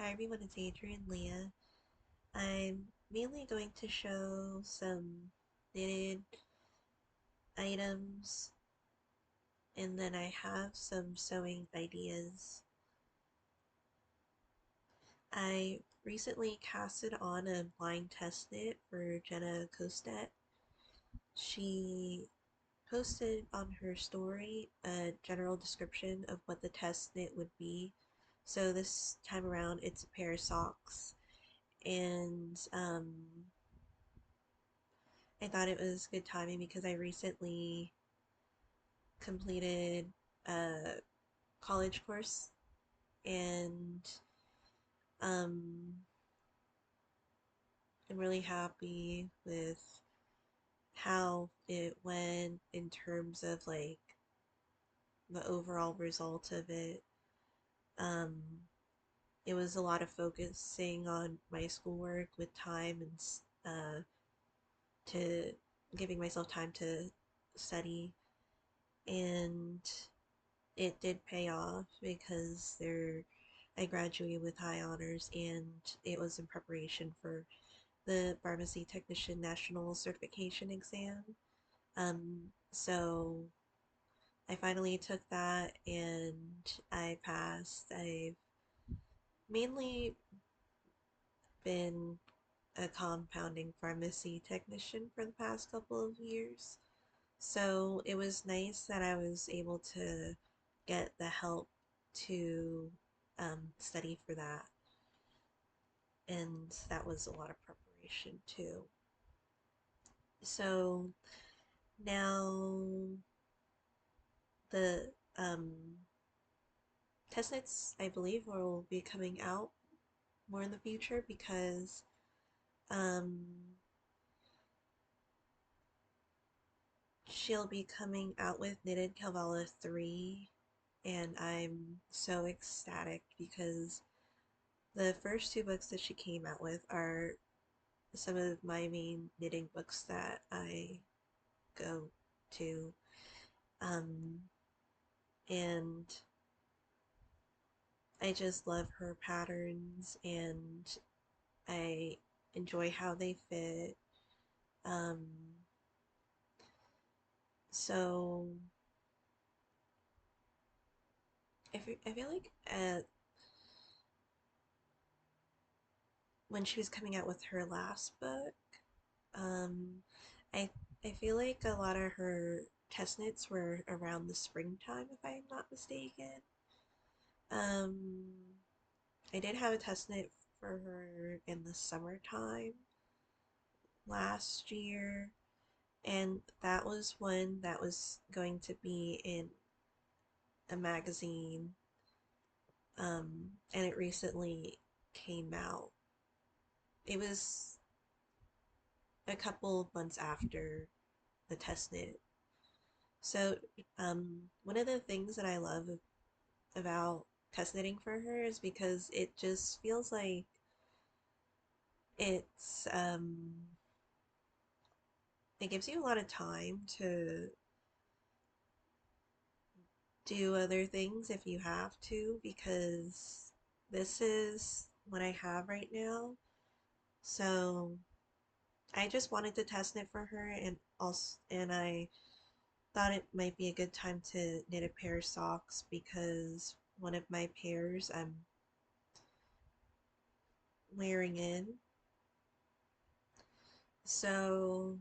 Hi everyone, it's Adrian Leah. I'm mainly going to show some knitted items and then I have some sewing ideas. I recently casted on a blind test knit for Jenna Costet. She posted on her story a general description of what the test knit would be. So this time around it's a pair of socks and I thought it was good timing because I recently completed a college course and um, I'm really happy with how it went in terms of like the overall result of it. Um, it was a lot of focusing on my schoolwork with time and to giving myself time to study, and it did pay off because I graduated with high honors and it was in preparation for the pharmacy technician national certification exam. So I finally took that and I passed. I've mainly been a compounding pharmacy technician for the past couple of years. So it was nice that I was able to get the help to study for that. And that was a lot of preparation too. So now the test knits, I believe, will be coming out more in the future because um, she'll be coming out with Knitted Calvala 3, and I'm so ecstatic because the first two books that she came out with are some of my main knitting books that I go to. Um, and I just love her patterns and I enjoy how they fit. Um, so I feel like when she was coming out with her last book, um, I I feel like a lot of her test knits were around the springtime, if I'm not mistaken. Um, I did have a test knit for her in the summertime last year, and that was one that was going to be in a magazine, and it recently came out. It was a couple of months after the test knit. So, one of the things that I love about test knitting for her is because it just feels like it's it gives you a lot of time to do other things if you have to, because this is what I have right now. So I just wanted to test knit for her, and I thought it might be a good time to knit a pair of socks because one of my pairs I'm wearing in. So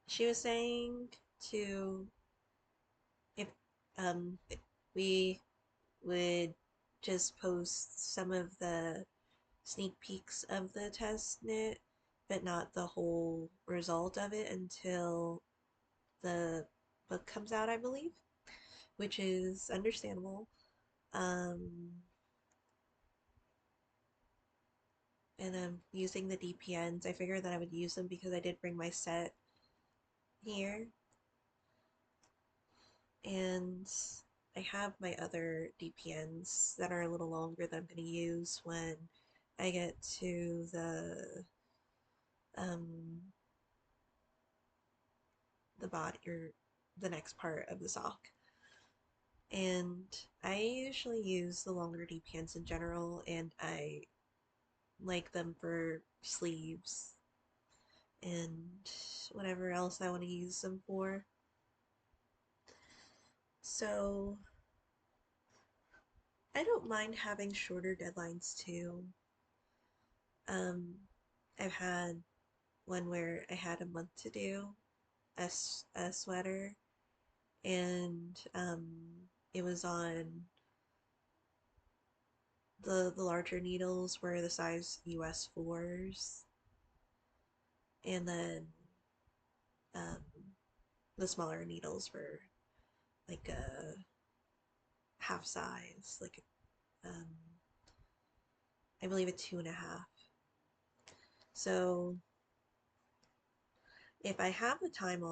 she was saying to if if we would just post some of the sneak peeks of the test knit, but not the whole result of it until the book comes out, I believe, which is understandable. Um, and I'm using the DPNs. I figured that I would use them because I did bring my set here. And I have my other DPNs that are a little longer that I'm going to use when I get to um, the body or the next part of the sock. And I usually use the longer deep pants in general, and I like them for sleeves and whatever else I want to use them for. So I don't mind having shorter deadlines too. Um, I've had one where I had a month to do a sweater, and it was on the larger needles were the size US 4s, and then um, the smaller needles were like a half size, like um, I believe a 2.5. So if I have the time,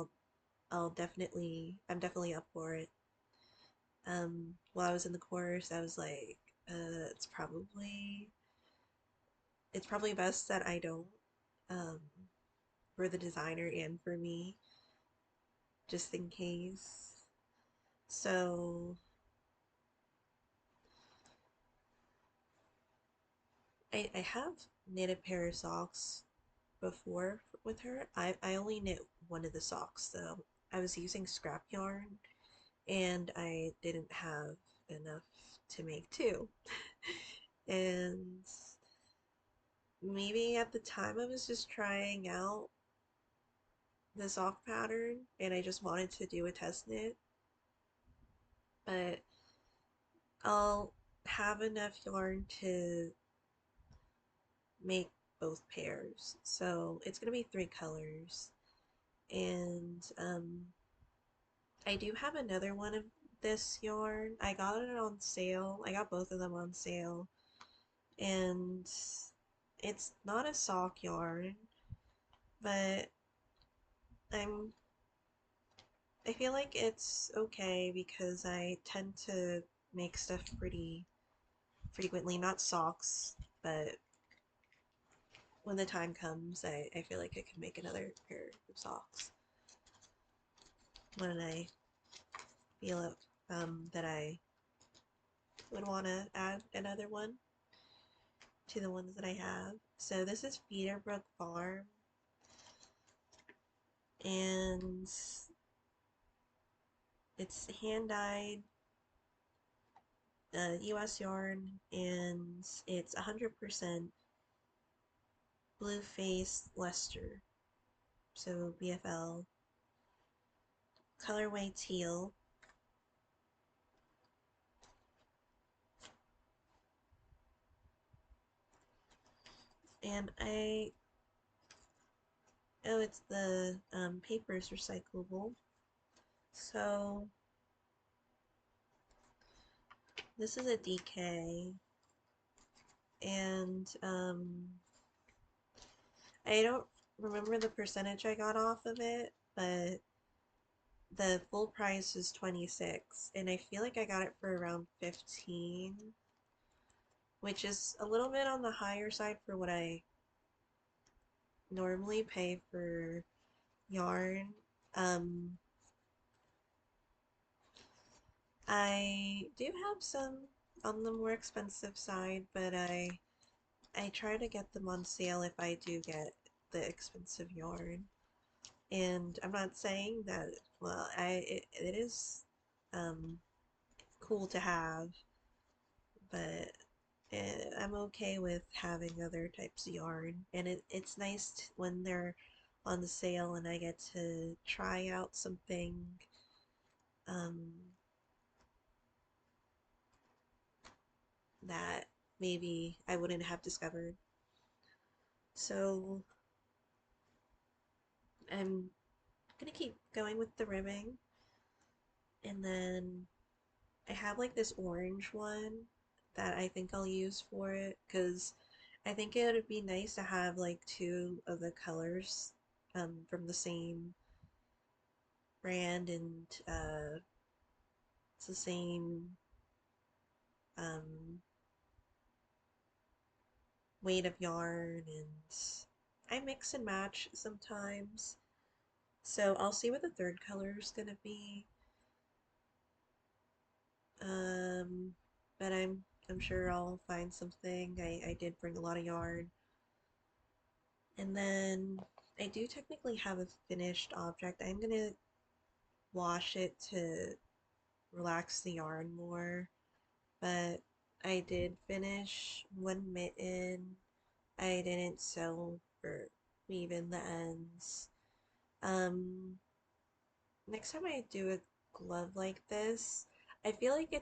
I'm definitely up for it. While I was in the course, I was like, it's probably best that I don't, um, for the designer and for me, just in case. So I have knit a pair of socks before with her. I only knit one of the socks though. I was using scrap yarn and I didn't have enough to make two. And maybe at the time I was just trying out the sock pattern and I just wanted to do a test knit, but I'll have enough yarn to make both pairs. So it's gonna be 3 colors. And I do have another one of this yarn. I got it on sale. I got both of them on sale. And it's not a sock yarn, but I'm I feel like it's okay because I tend to make stuff pretty frequently, not socks, but when the time comes, I feel like I could make another pair of socks when I feel that I would want to add another one to the ones that I have. So this is Peterbrook Farm, and it's hand dyed US yarn, and it's 100% blue face Leicester, so BFL, colorway teal, and oh, it's the paper is recyclable. So this is a DK, and I don't remember the percentage I got off of it, but the full price is 26, and I feel like I got it for around 15, which is a little bit on the higher side for what I normally pay for yarn. Um, I do have some on the more expensive side, but I try to get them on sale if I do get the expensive yarn. And I'm not saying that, well, it is um, cool to have, but I'm okay with having other types of yarn. And it's nice when they're on the sale and I get to try out something um, that maybe I wouldn't have discovered. So I'm gonna keep going with the ribbing, and then I have like this orange one that I think I'll use for it because I think it would be nice to have like two of the colors from the same brand, and it's the same um, weight of yarn, and I mix and match sometimes. So I'll see what the third color is gonna be. I'm sure I'll find something. I did bring a lot of yarn. And then I do technically have a finished object. I'm gonna wash it to relax the yarn more, but I did finish one mitten. I didn't sew or weave in the ends. Um, Next time I do a glove like this, I feel like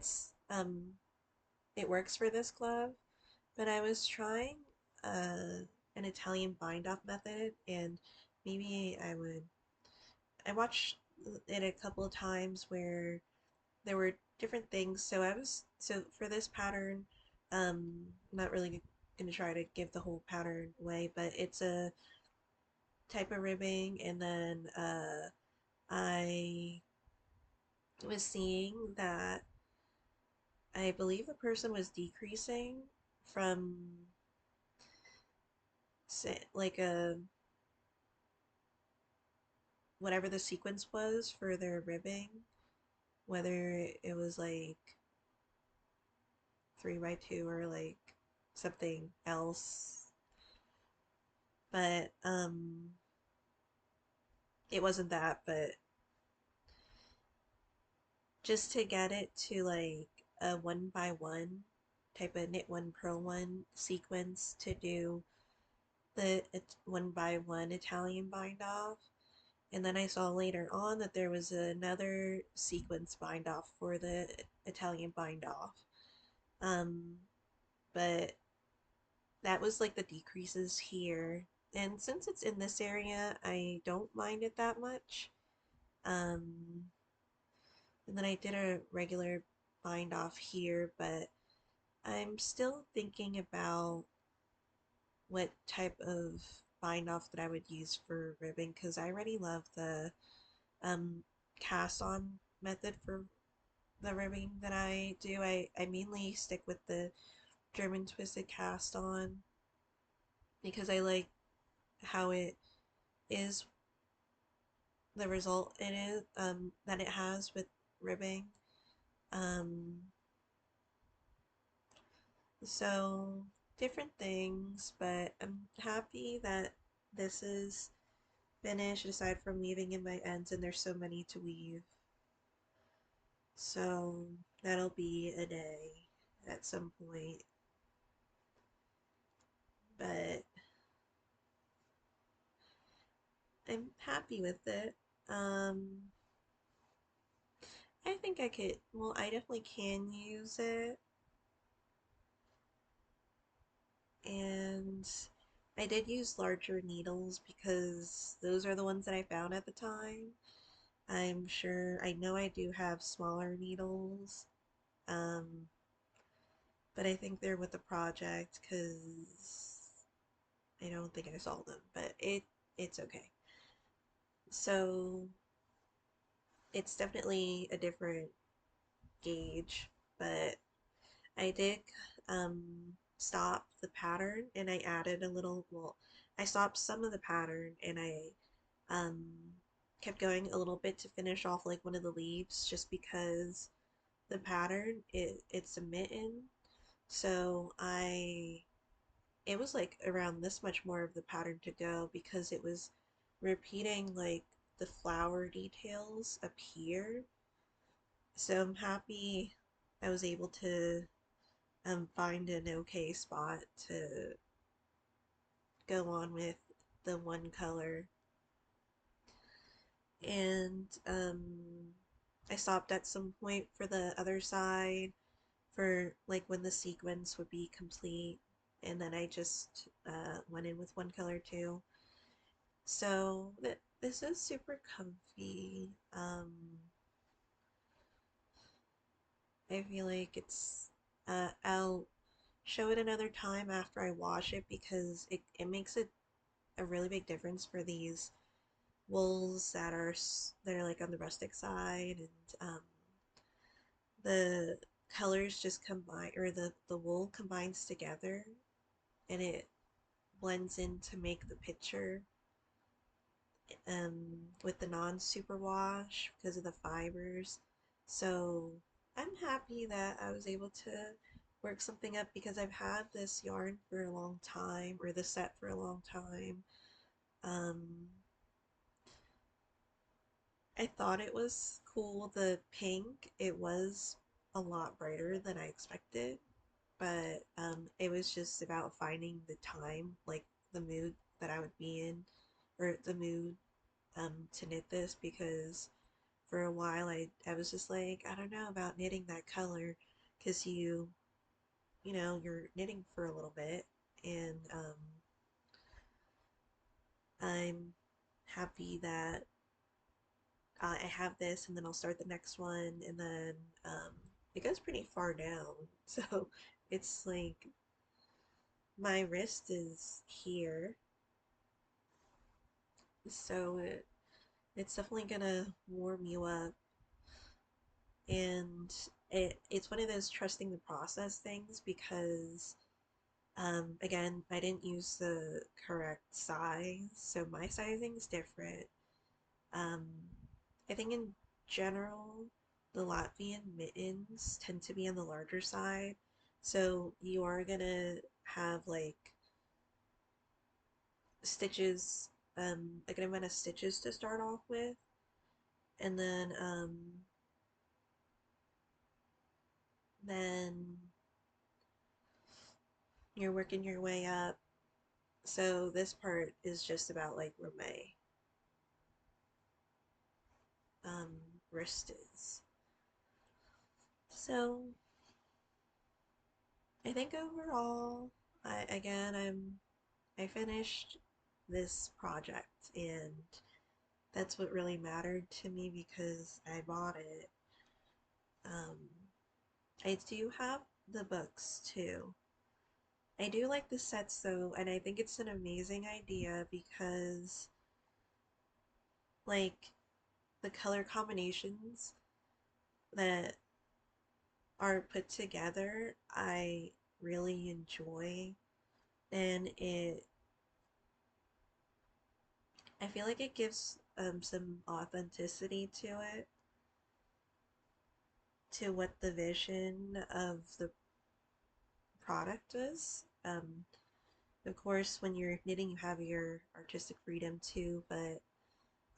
it works for this glove, but I was trying an Italian bind off method, and maybe I watched it a couple of times where there were different things. So for this pattern, I'm not really gonna try to give the whole pattern away, but it's a type of ribbing, and then I was seeing that I believe the person was decreasing from say, like a whatever the sequence was for their ribbing, whether it was like 3x2 or like something else, but it wasn't that, but just to get it to like a 1x1 type of knit one purl one sequence to do the 1x1 Italian bind off. And then I saw later on that there was another sequence bind off for the Italian bind off. Um, but that was like the decreases here. And since it's in this area, I don't mind it that much. Um, and then I did a regular bind off here, but I'm still thinking about what type of bind off that I would use for ribbing because I already love the um, cast on method for the ribbing that I do. I mainly stick with the German twisted cast on because I like how it is the result it is that it has with ribbing. Um, so different things, but I'm happy that this is finished aside from weaving in my ends, and there's so many to weave. So that'll be a day at some point, but I'm happy with it. Um, I think I could, well, I definitely can use it. And I did use larger needles because those are the ones that I found at the time. I'm sure, I know I do have smaller needles, um, but I think they're with the project because I don't think I saw them, but it's okay. So it's definitely a different gauge, but I did um, stop the pattern and I added a little, well, I stopped some of the pattern and I um, kept going a little bit to finish off like one of the leaves just because the pattern, it's a mitten. So it was like around this much more of the pattern to go because it was repeating like the flower details up here. So I'm happy I was able to find an okay spot to go on with the one color. And I stopped at some point for the other side for like when the sequence would be complete. And then I just went in with one color too. So this is super comfy. I feel like I'll show it another time after I wash it because it makes a really big difference for these wools that are like on the rustic side, and the colors just combine, or the wool combines together and it blends in to make the picture with the non-superwash because of the fibers. So I'm happy that I was able to work something up because I've had this yarn for a long time, or this set for a long time. Um, I thought it was cool, the pink. It was a lot brighter than I expected, but it was just about finding the time, like the mood that I would be in, or the mood to knit this, because for a while I was just like, I don't know about knitting that color, because you're knitting for a little bit, and I'm happy that I have this, and then I'll start the next one, and then um, it goes pretty far down, so it's like my wrist is here, so it's definitely gonna warm you up, and it's one of those trusting the process things, because again, I didn't use the correct size, so my sizing's different. Um, I think in general, the Latvian mittens tend to be on the larger side, so you are gonna have like stitches, a good amount of stitches to start off with, and then you're working your way up. So this part is just about like where my um, wrist is. So I think overall, I finished this project, and that's what really mattered to me because I bought it. Um, I do have the books too. I do like the sets though, and I think it's an amazing idea because, like, the color combinations that are put together, I really enjoy, and I feel like it gives some authenticity to it, to what the vision of the product is. Of course, when you're knitting, you have your artistic freedom too, but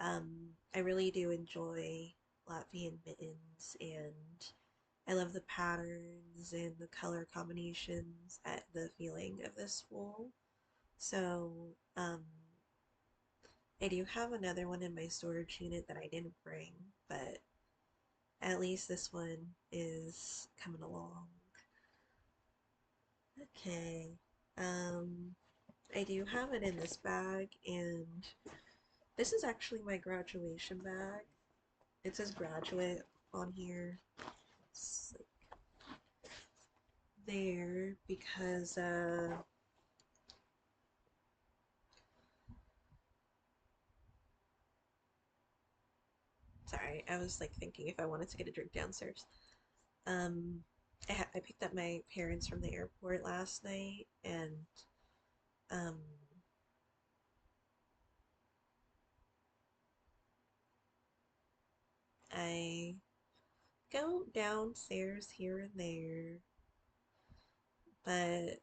I really do enjoy Latvian mittens, and I love the patterns and the color combinations at the feeling of this wool. So, I do have another one in my storage unit that I didn't bring, but at least this one is coming along. Okay. Um, I do have it in this bag, and this is actually my graduation bag. It says graduate on here. It's like there because sorry, I was like thinking if I wanted to get a drink downstairs. Um, I picked up my parents from the airport last night, and um, I go downstairs here and there, but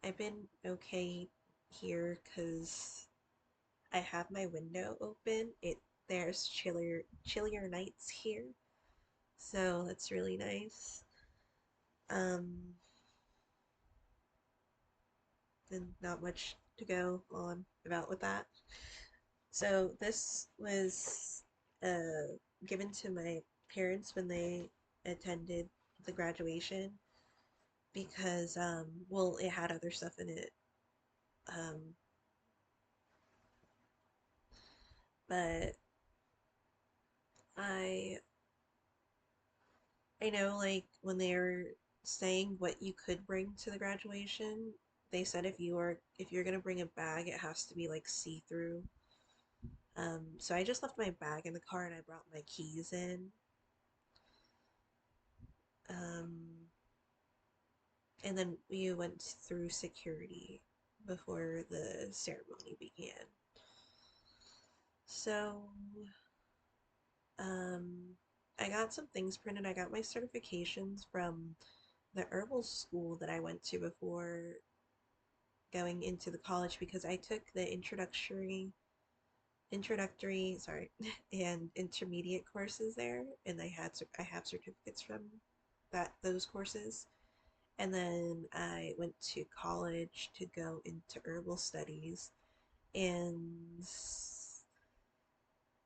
I've been okay here because I have my window open. There's chillier nights here, so that's really nice. Um, and not much to go on about with that. So this was given to my parents when they attended the graduation, because well, it had other stuff in it. Um, but I I know, like, when they were saying what you could bring to the graduation, they said if you're gonna bring a bag, it has to be like see-through. So I just left my bag in the car, and I brought my keys in. Um, and then we went through security before the ceremony began. So, um, I got some things printed. I got my certifications from the herbal school that I went to before going into the college because I took the introductory, sorry, and intermediate courses there, and I have certificates from those courses. And then I went to college to go into herbal studies. And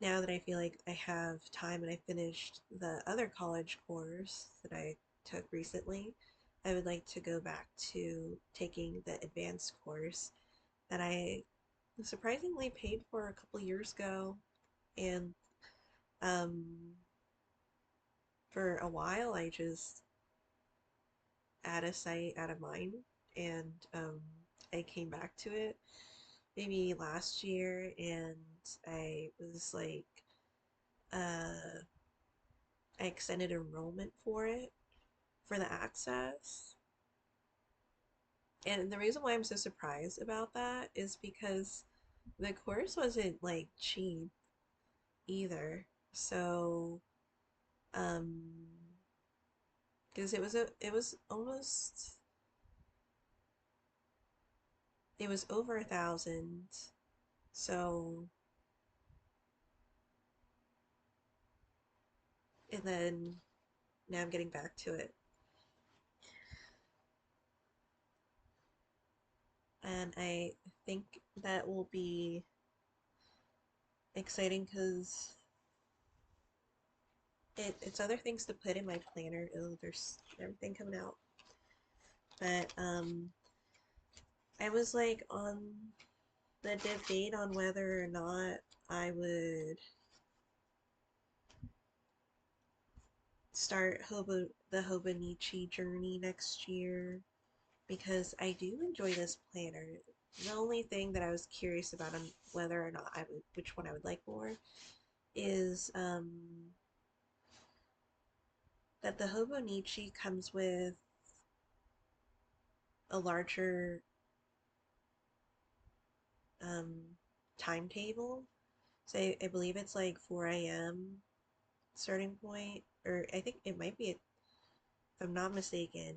now that I feel like I have time and I finished the other college course that I took recently, I would like to go back to taking the advanced course that I surprisingly paid for a couple years ago. And um, for a while, I just out of sight, out of mind, and I came back to it maybe last year, and I was like, I extended enrollment for it for the access. And the reason why I'm so surprised about that is because the course wasn't like cheap either. So, um, because it was almost it was over 1,000. So, and then now I'm getting back to it, and I think that will be exciting because it's other things to put in my planner. Oh, there's everything coming out. But I was like on the debate on whether or not I would start the Hobonichi journey next year because I do enjoy this planner. The only thing that I was curious about on whether or not I would, which one I would like more, is that the Hobonichi comes with a larger um, timetable. So I believe it's like 4 a.m. starting point, or I think it might be, if I'm not mistaken,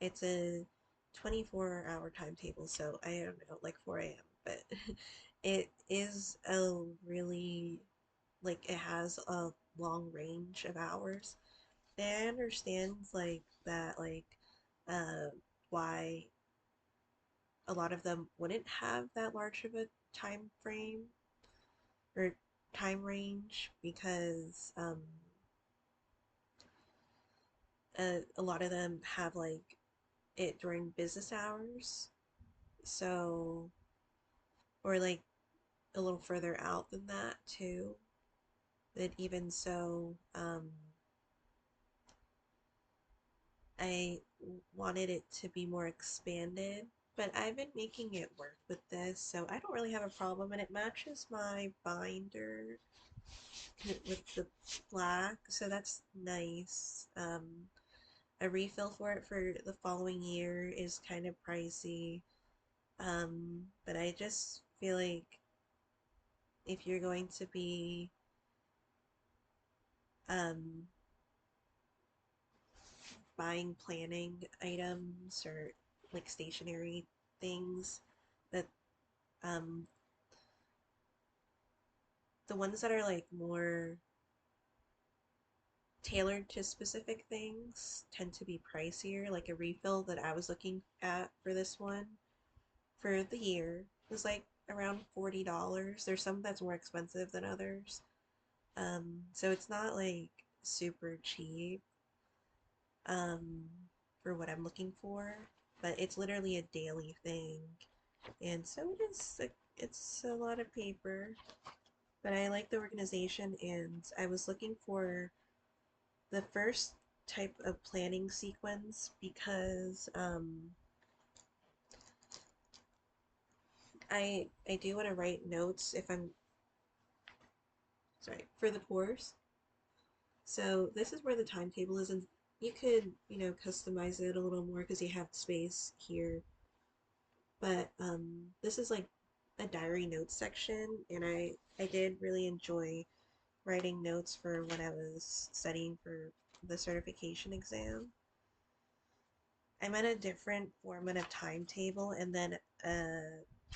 it's a 24-hour timetable. So I don't know, like 4 a.m. But it is a really, like, it has a long range of hours. And I understand like that, like, uh, why a lot of them wouldn't have that large of a time frame or time range because a lot of them have like it during business hours, so, or like a little further out than that too. But even so, I wanted it to be more expanded, but I've been making it work with this, so I don't really have a problem, and it matches my binder with the black, so that's nice. A refill for it for the following year is kind of pricey, but I just feel like if you're going to be um, buying planning items or like stationary things, that um, the ones that are like more tailored to specific things tend to be pricier. Like a refill that I was looking at for this one for the year was like around $40. There's some that's more expensive than others. So it's not like super cheap um, for what I'm looking for, but it's literally a daily thing. And so it's a lot of paper, but I like the organization, and I was looking for the first type of planning sequence because I do want to write notes if I'm sorry for the course. So this is where the timetable is, and you could, customize it a little more because you have space here. But this is like a diary notes section, and I did really enjoy writing notes for when I was studying for the certification exam. I'm at a different format of timetable, and then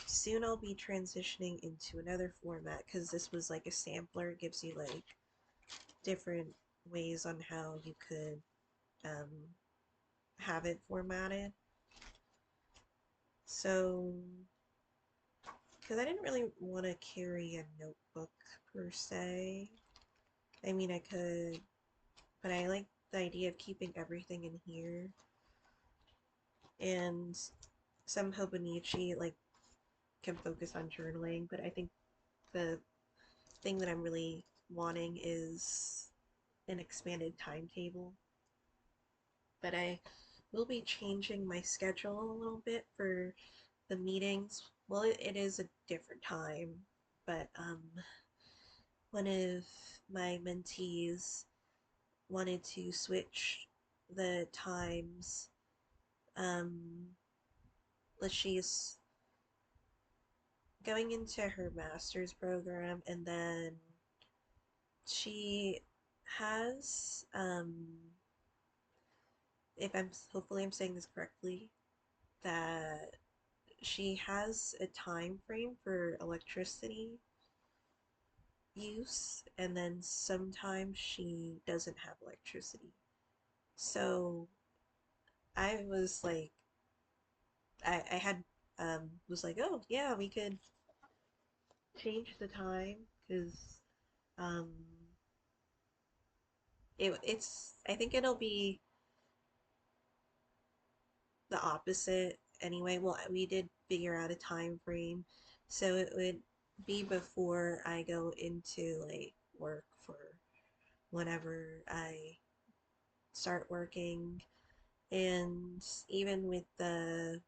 soon I'll be transitioning into another format because this was like a sampler. It gives you like different ways on how you could um, have it formatted. So, because I didn't really want to carry a notebook per se. I mean, I could, but I like the idea of keeping everything in here. And some Hobonichi like can focus on journaling, but I think the thing that I'm really wanting is an expanded timetable. But I will be changing my schedule a little bit for the meetings. Well, it is a different time, but one of my mentees wanted to switch the times. Um, she's going into her master's program, and then she has, if I'm hopefully I'm saying this correctly, that she has a time frame for electricity use, and then sometimes she doesn't have electricity. So I was like, I had was like, oh yeah, we could change the time because um, it's I think it'll be the opposite anyway. Well, we did figure out a time frame, so it would be before I go into like work for whenever I start working. And even with the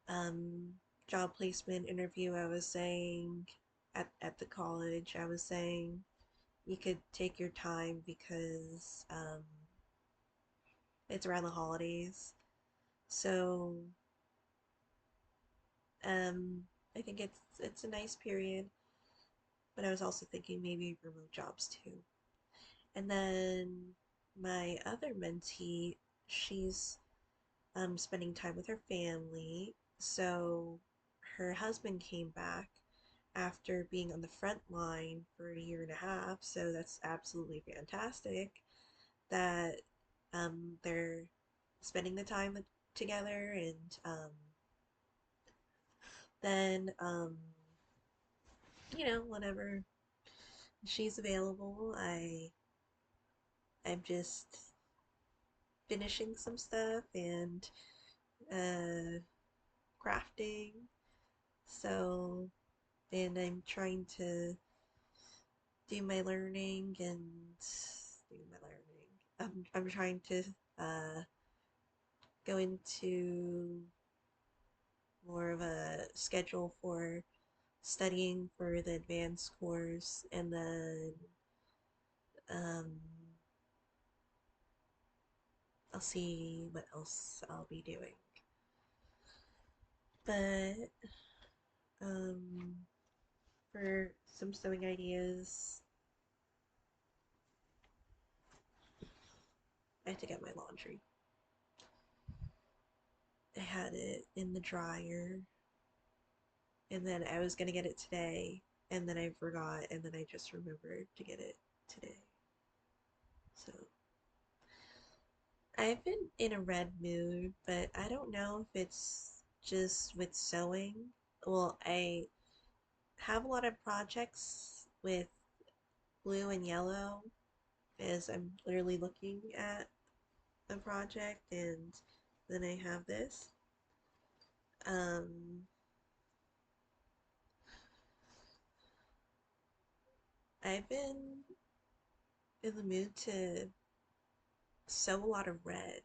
um, job placement interview, I was saying at the college, I was saying you could take your time because it's around the holidays. So um, I think it's a nice period, but I was also thinking maybe remote jobs too. And then my other mentee, she's spending time with her family. So her husband came back after being on the front line for a year and a half. So that's absolutely fantastic that they're spending the time together. And then, whenever she's available, I'm just finishing some stuff and uh, crafting. So, and I'm trying to do my learning and do my learning. I'm trying to uh, go into more of a schedule for studying for the advanced course, and then um, I'll see what else I'll be doing. But um, for some sewing ideas, I have to get my laundry. I had it in the dryer, and then I was gonna get it today, and then I forgot, and then I just remembered to get it today. So I've been in a red mood, but I don't know if it's just with sewing. Well, I have a lot of projects with blue and yellow as I'm literally looking at a project, and then I have this. Um, I've been in the mood to sew a lot of red.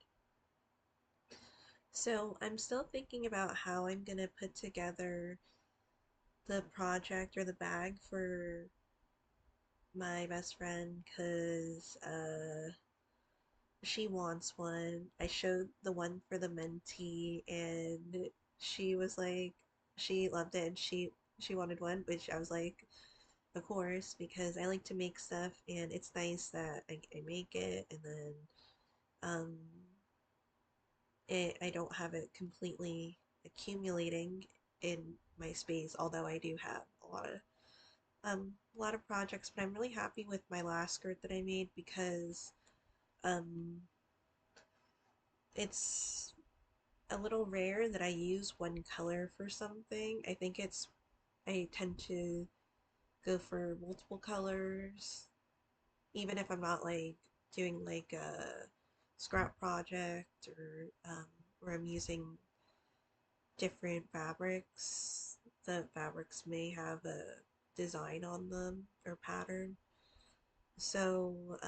So I'm still thinking about how I'm gonna put together the project or the bag for my best friend because she wants one. I showed the one for the mentee, and she was like, she loved it, and she wanted one, which I was like, of course, because I like to make stuff, and it's nice that I make it, and then um I don't have it completely accumulating in my space, although I do have a lot of projects, but I'm really happy with my last skirt that I made because um it's a little rare that I use one color for something. I tend to go for multiple colors, even if I'm not like doing like a scrap project or I'm using different fabrics. The fabrics may have a design on them or pattern. So,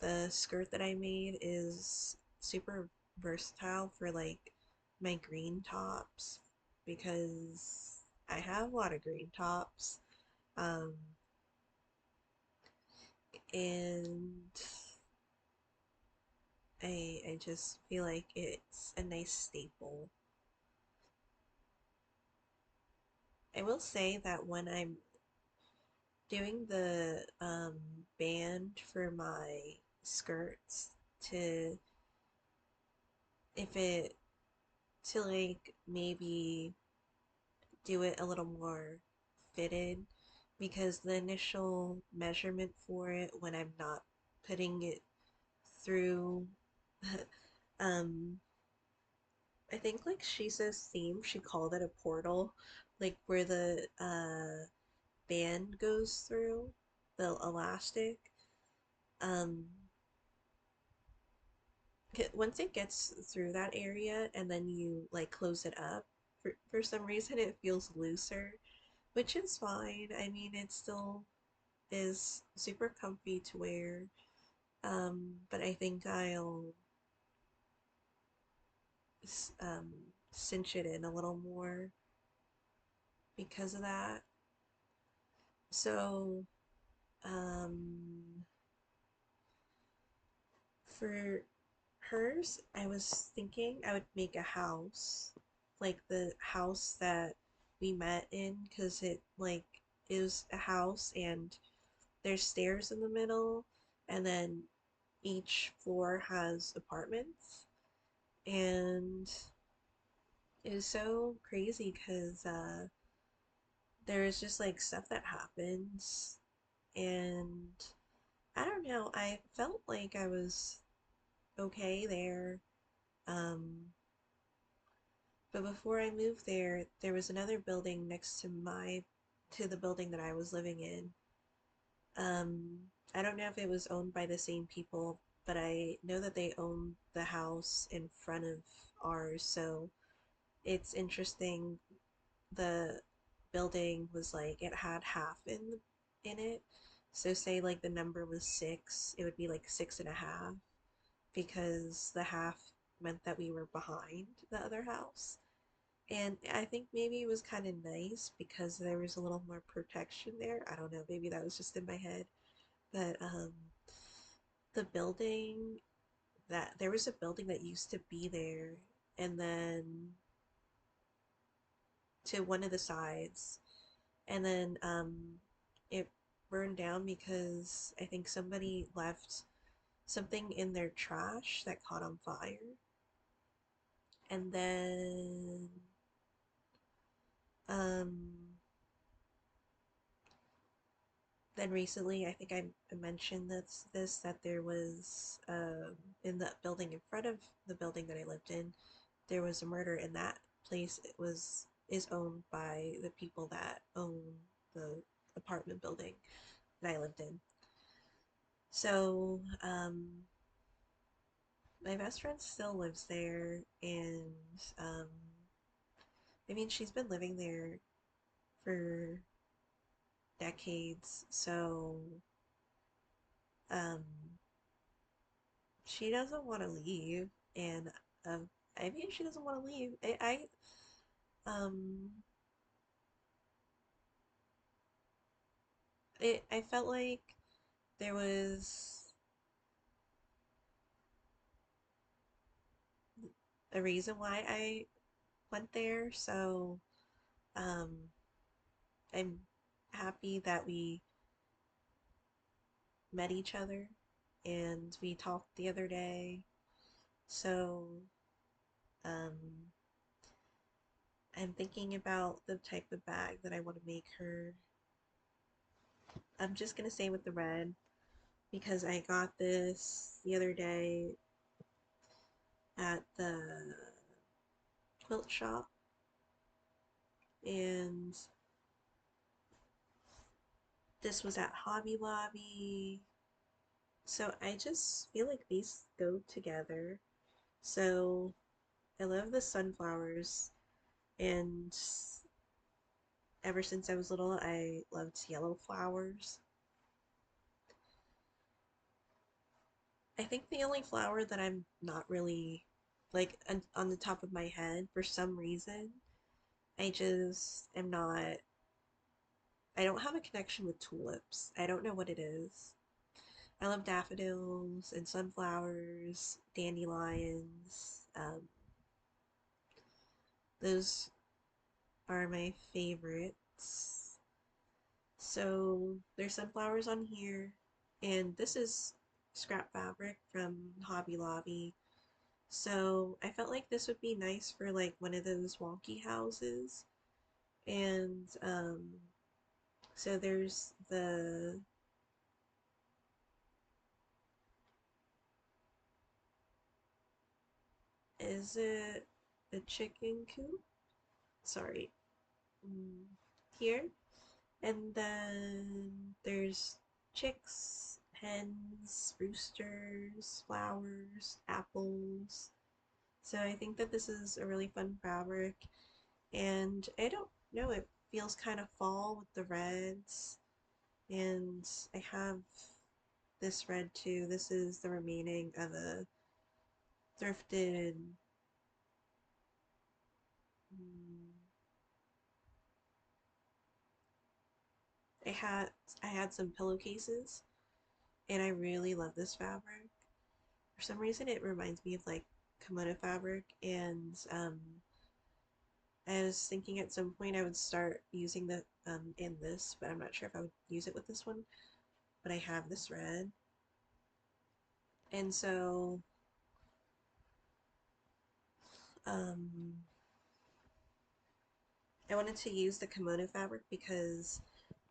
the skirt that I made is super versatile for like my green tops because I have a lot of green tops. Um, and I just feel like it's a nice staple. I will say that when I'm doing the band for my skirts to if it to like maybe do it a little more fitted because the initial measurement for it when I'm not putting it through um I think like she says theme she called it a portal like where the band goes through the elastic um once it gets through that area and then you like close it up for some reason it feels looser, which is fine. I mean it still is super comfy to wear, but I think I'll um, cinch it in a little more because of that. So um, for hers, I was thinking I would make a house, like the house that we met in, because it like is a house and there's stairs in the middle, and then each floor has apartments, and it was so crazy because there is just like stuff that happens, and I don't know. I felt like I was okay there. Um, But before I moved there, there was another building next to the building that I was living in. I don't know if it was owned by the same people, but I know that they own the house in front of ours, so it's interesting. The building was like it had half in it. So say like the number was six, it would be like six and a half because the half meant that we were behind the other house. And I think maybe it was kind of nice because there was a little more protection there. I don't know, maybe that was just in my head. But the building that there was a building that used to be there, and then to one of the sides, and then it burned down because I think somebody left something in their trash that caught on fire. And um, then recently, I think I mentioned this that there was in the building in front of the building that I lived in, there was a murder, and that place it was is owned by the people that own the apartment building that I lived in. So my best friend still lives there, and um, I mean she's been living there for decades, so um, she doesn't want to leave, and um, I mean she doesn't want to leave. Um, I felt like there was a reason why I went there, so um, I'm happy that we met each other and we talked the other day. So Um, I'm thinking about the type of bag that I want to make her. I'm just gonna say with the red because I got this the other day at the quilt shop, and this was at Hobby Lobby. So I just feel like these go together. So I love the sunflowers, and ever since I was little, I loved yellow flowers. I think the only flower that I'm not really like on the top of my head for some reason, I just am not. I don't have a connection with tulips. I don't know what it is. I love daffodils and sunflowers, dandelions. Those are my favorites. So there's sunflowers on here, and this is scrap fabric from Hobby Lobby. So I felt like this would be nice for like one of those wonky houses. And so there's the is it a chicken coop? Sorry, mm, here. And then there's chicks, hens, roosters, flowers, apples. So I think that this is a really fun fabric. And I don't know, it feels kind of fall with the reds. And I have this red too. This is the remaining of a thrifted. mm, I had I had some pillowcases, and I really love this fabric. For some reason, it reminds me of like kimono fabric, and I was thinking at some point I would start using the in this, but I'm not sure if I would use it with this one. But I have this red, and so um, I wanted to use the kimono fabric because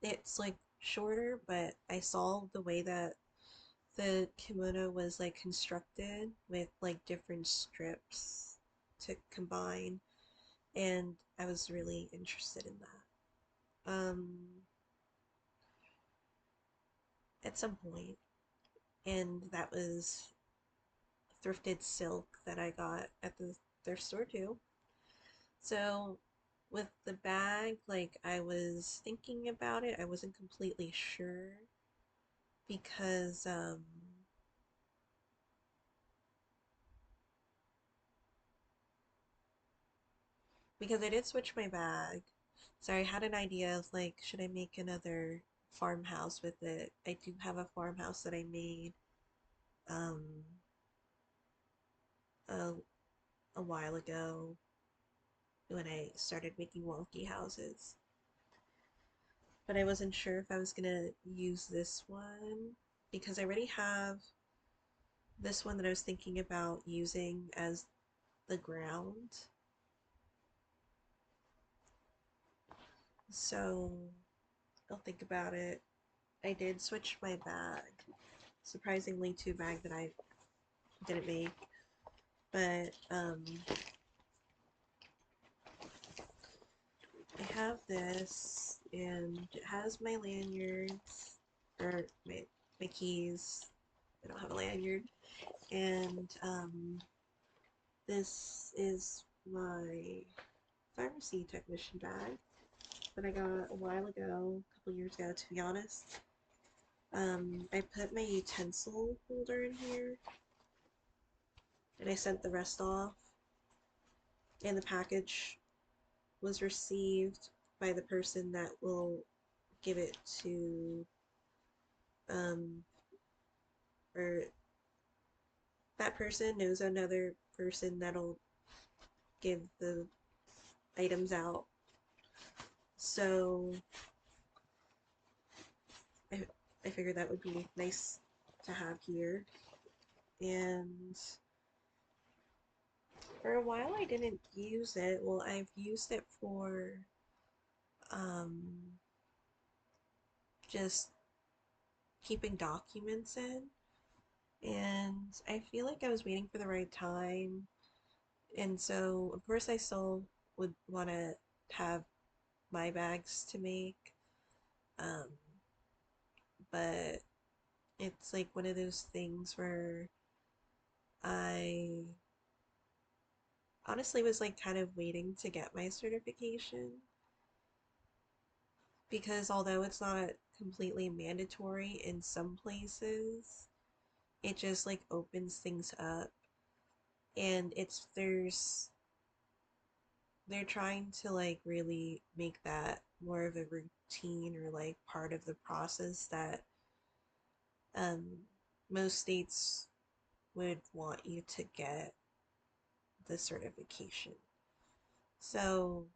it's like shorter, but I saw the way that the kimono was like constructed with like different strips to combine, and I was really interested in that. At some point, and that was thrifted silk that I got at the thrift store too. So with the bag, like I was thinking about it, I wasn't completely sure because I did switch my bag. So I had an idea of like, should I make another farmhouse with it? I do have a farmhouse that I made um a, a while ago when I started making wonky houses. But I wasn't sure if I was gonna use this one because I already have this one that I was thinking about using as the ground. So I'll think about it. I did switch my bag, surprisingly to a bag that I didn't make, but I have this and it has my lanyards or my keys. I don't have a lanyard, and this is my pharmacy technician bag that I got a while ago, a couple years ago, to be honest. I put my utensil holder in here, and I sent the rest off, and the package was received by the person that will give it to, um, or that person knows another person that'll give the items out. So I, I figured that would be nice to have here. And For a while, I didn't use it. Well, I've used it for um, just keeping documents in. And I feel like I was waiting for the right time. And so, of course, I still would want to have my bags to make. Um, but it's like one of those things where I honestly was like kind of waiting to get my certification because although it's not completely mandatory in some places, it just like opens things up and it's they're trying to like really make that more of a routine or like part of the process that um most states would want you to get the certification. So,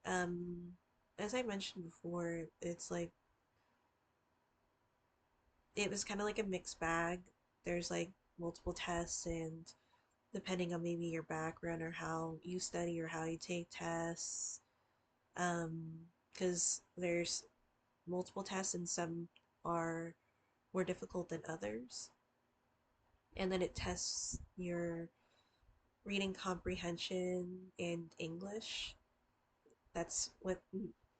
um as I mentioned before, it's like it was kind of like a mixed bag. There's like multiple tests and depending on maybe your background or how you study or how you take tests. Um, because there's multiple tests and some are more difficult than others. And then it tests your reading comprehension and English. That's what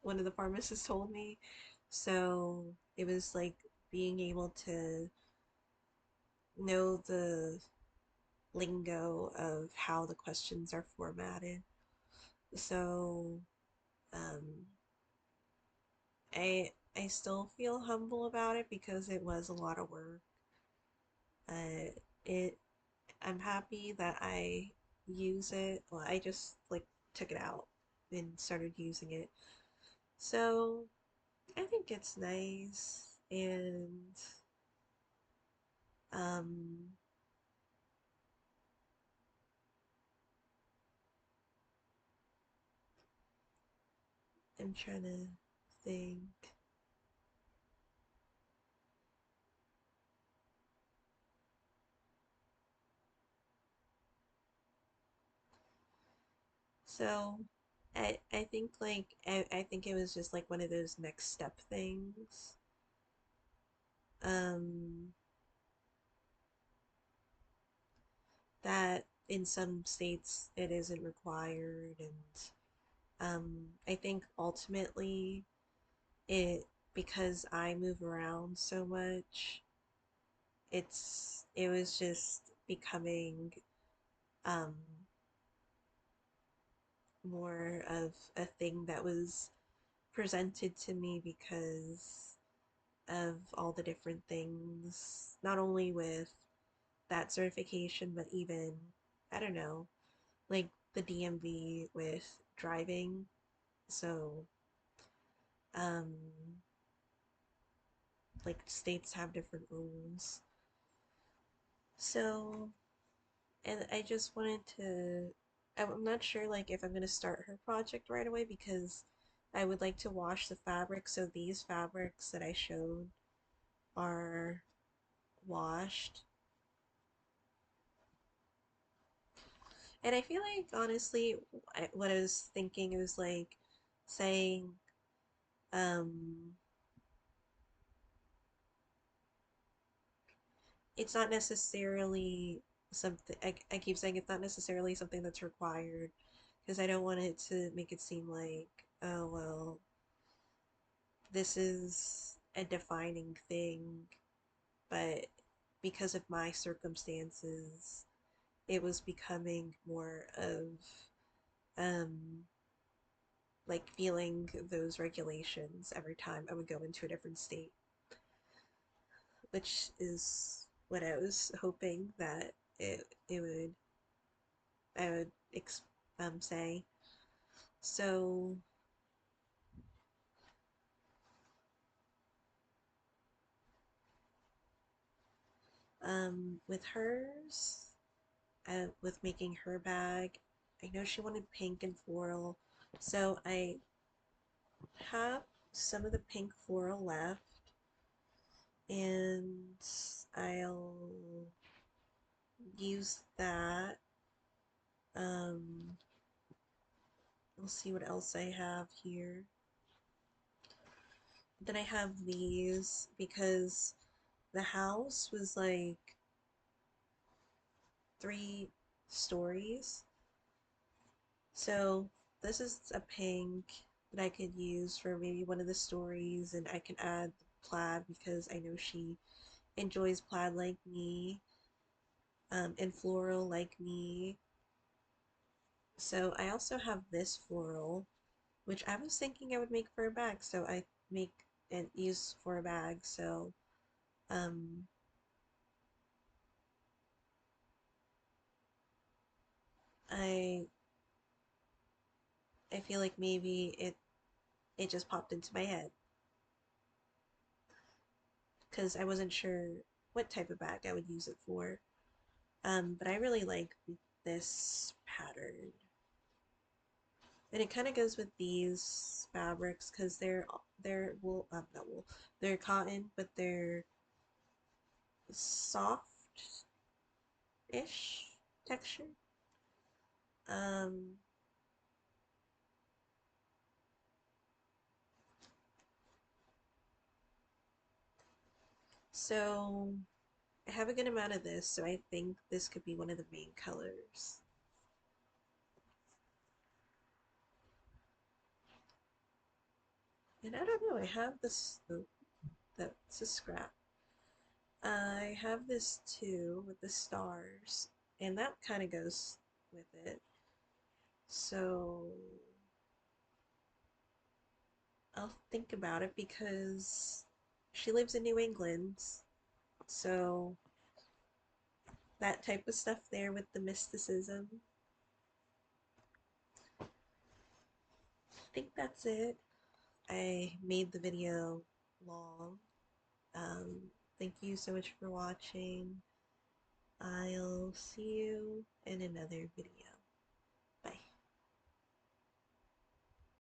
one of the pharmacists told me. So it was like being able to know the lingo of how the questions are formatted. So um, I still feel humble about it because it was a lot of work. It I'm happy that I use it. Well, I just like took it out and started using it. So I think it's nice and um I'm trying to think. So I think like I think it was just like one of those next step things. Um that in some states it isn't required and I think ultimately it because I move around so much, it was just becoming um more of a thing that was presented to me because of all the different things, not only with that certification, but even, I don't know, like the DMV with driving. So, um, like states have different rules. So, and I just wanted to, I'm not sure like if I'm gonna start her project right away because I would like to wash the fabric. So these fabrics that I showed are washed. And I feel like honestly, what I was thinking was like saying, um, it's not necessarily something, I keep saying it's not necessarily something that's required because I don't want it to make it seem like, oh, well, this is a defining thing, but because of my circumstances, it was becoming more of, um, like feeling those regulations every time I would go into a different state, which is what I was hoping that it would I would say. So with hers, with making her bag, I know she wanted pink and floral, so I have some of the pink floral left, and I'll use that. see what else I have here. Then I have these because the house was like 3 stories. So this is a pink that I could use for maybe one of the stories, and I can add the plaid because I know she enjoys plaid like me, and floral like me. So I also have this floral, which I was thinking I would make for a bag, so I make and use for a bag. So um, I I feel like maybe it just popped into my head because I wasn't sure what type of bag I would use it for. But I really like this pattern, and it kind of goes with these fabrics because they're wool, not wool, they're cotton, but they're soft-ish texture. Um, so I have a good amount of this, so I think this could be one of the main colors. And I don't know, I have this, oh, that's a scrap. I have this too with the stars, and that kind of goes with it. So I'll think about it because she lives in New England, so that type of stuff there with the mysticism. I think that's it. I made the video long. Um, Thank you so much for watching. I'll see you in another video.